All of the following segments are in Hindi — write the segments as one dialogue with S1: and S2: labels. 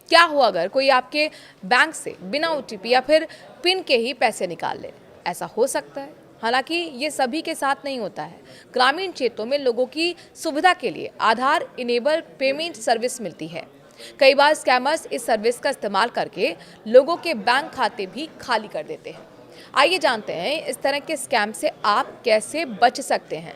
S1: क्या हो अगर कोई आपके बैंक से बिना ओटीपी या फिर पिन के ही पैसे निकाल ले? ऐसा हो सकता है। हालांकि ये सभी के साथ नहीं होता है। ग्रामीण क्षेत्रों में लोगों की सुविधा के लिए आधार इनेबल पेमेंट सर्विस मिलती है। कई बार स्कैमर्स इस सर्विस का इस्तेमाल करके लोगों के बैंक खाते भी खाली कर देते हैं। आइए जानते हैं इस तरह के स्कैम से आप कैसे बच सकते हैं।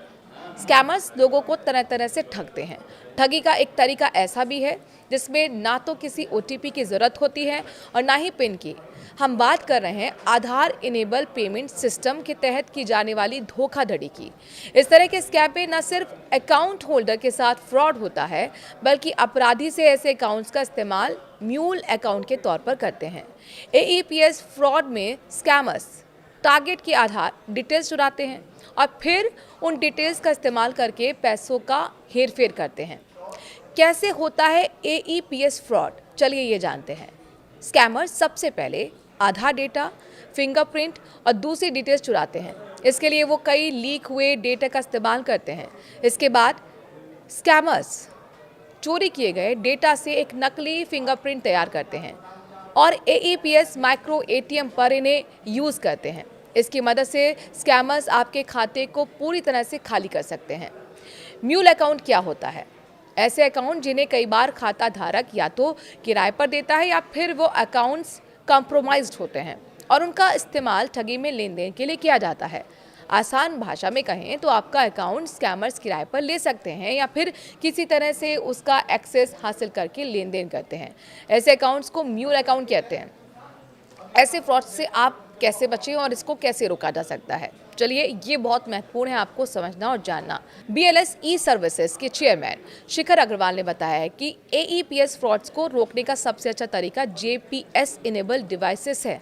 S1: स्कैमर्स लोगों को तरह तरह से ठगते हैं। ठगी का एक तरीका ऐसा भी है जिसमें ना तो किसी ओटीपी की ज़रूरत होती है और ना ही पिन की। हम बात कर रहे हैं आधार इनेबल पेमेंट सिस्टम के तहत की जाने वाली धोखाधड़ी की। इस तरह के स्कैम पे न सिर्फ अकाउंट होल्डर के साथ फ्रॉड होता है, बल्कि अपराधी से ऐसे अकाउंट्स का इस्तेमाल म्यूल अकाउंट के तौर पर करते हैं। एईपीएस फ्रॉड में स्कैमर्स टारगेट की आधार डिटेल्स चुराते हैं और फिर उन डिटेल्स का इस्तेमाल करके पैसों का हेरफेर करते हैं। कैसे होता है एईपीएस फ्रॉड, चलिए ये जानते हैं। स्कैमर्स सबसे पहले आधार डेटा, फिंगरप्रिंट और दूसरी डिटेल्स चुराते हैं। इसके लिए वो कई लीक हुए डेटा का इस्तेमाल करते हैं। इसके बाद स्कैमर्स चोरी किए गए डेटा से एक नकली फिंगरप्रिंट तैयार करते हैं और एईपीएस माइक्रो एटीएम पर इन्हें यूज़ करते हैं। इसकी मदद से स्कैमर्स आपके खाते को पूरी तरह से खाली कर सकते हैं। म्यूल अकाउंट क्या होता है? ऐसे अकाउंट जिन्हें कई बार खाता धारक या तो किराए पर देता है या फिर वो अकाउंट्स कॉम्प्रोमाइज्ड होते हैं और उनका इस्तेमाल ठगी में लेन देन के लिए किया जाता है। आसान भाषा में कहें तो आपका अकाउंट स्कैमर्स किराए पर ले सकते हैं या फिर किसी तरह से उसका एक्सेस हासिल करके लेन देन करते हैं। ऐसे अकाउंट्स को म्यूल अकाउंट कहते हैं। ऐसे फ्रॉड से आप कैसे बचें और इसको कैसे रोका जा सकता है, चलिए ये बहुत महत्वपूर्ण है आपको समझना और जानना। बीएलएस ई सर्विसेज के चेयरमैन शिखर अग्रवाल ने बताया है कि एईपीएस फ्रॉड्स को रोकने का सबसे अच्छा तरीका जेपीएस इनेबल डिवाइसेस है।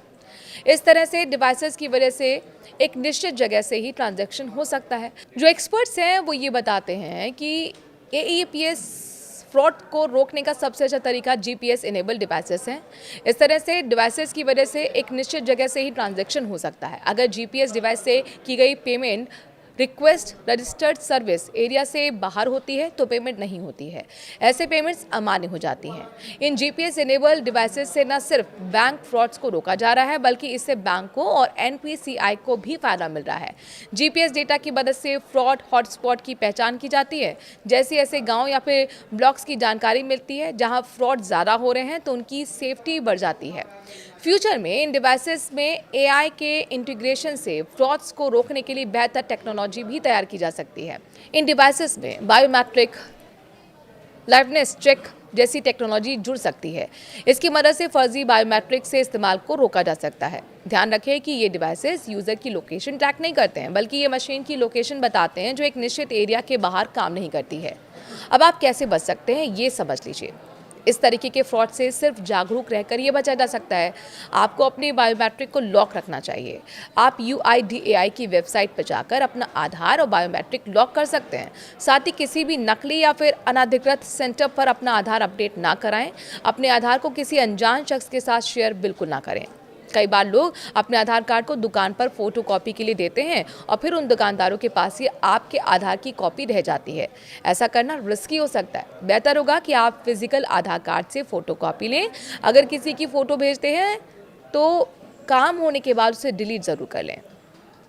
S1: इस तरह से डिवाइसेस की वजह से एक निश्चित जगह से ही ट्रांजैक्शन हो सकता है। जो एक्सपर्ट्स हैं वो ये बताते हैं कि एईपीएस फ्रॉड को रोकने का सबसे अच्छा तरीका जीपीएस इनेबल डिवाइसेस हैं। इस तरह से डिवाइसेस की वजह से एक निश्चित जगह से ही ट्रांजैक्शन हो सकता है। अगर जीपीएस डिवाइस से की गई payment request registered service area से बाहर होती है तो पेमेंट नहीं होती है। ऐसे पेमेंट्स अमान्य हो जाती हैं। इन जीपीएस इनेबल डिवाइसेस से न सिर्फ बैंक फ्रॉड्स को रोका जा रहा है, बल्कि इससे बैंकों और एनपीसीआई को भी फायदा मिल रहा है। जीपीएस डेटा की मदद से फ्रॉड हॉटस्पॉट की पहचान की जाती है। जैसे ऐसे गाँव या फिर ब्लॉक्स की जानकारी मिलती है जहाँ फ्रॉड ज़्यादा हो रहे हैं तो उनकी सेफ्टी बढ़ जाती है। फ्यूचर में इन डिवाइसेस में एआई के इंटीग्रेशन से फ्रॉड्स को रोकने के लिए बेहतर टेक्नोलॉजी भी तैयार की जा सकती है। इन डिवाइसेस में बायोमेट्रिक लाइवनेस चेक जैसी टेक्नोलॉजी जुड़ सकती है। इसकी मदद से फर्जी बायोमेट्रिक से इस्तेमाल को रोका जा सकता है। ध्यान रखें कि ये डिवाइसेस यूज़र की लोकेशन ट्रैक नहीं करते हैं, बल्कि ये मशीन की लोकेशन बताते हैं जो एक निश्चित एरिया के बाहर काम नहीं करती है। अब आप कैसे बच सकते हैं ये समझ लीजिए। इस तरीके के फ्रॉड से सिर्फ जागरूक रहकर ये बचा जा सकता है। आपको अपने बायोमेट्रिक को लॉक रखना चाहिए। आप UIDAI की वेबसाइट पर जाकर अपना आधार और बायोमेट्रिक लॉक कर सकते हैं। साथ ही किसी भी नकली या फिर अनधिकृत सेंटर पर अपना आधार अपडेट ना कराएं। अपने आधार को किसी अनजान शख्स के साथ शेयर बिल्कुल ना करें। कई बार लोग अपने आधार कार्ड को दुकान पर फोटो कॉपी के लिए देते हैं और फिर उन दुकानदारों के पास ही आपके आधार की कॉपी रह जाती है। ऐसा करना रिस्की हो सकता है। बेहतर होगा कि आप फिजिकल आधार कार्ड से फोटो कॉपी लें। अगर किसी की फ़ोटो भेजते हैं तो काम होने के बाद उसे डिलीट ज़रूर कर लें।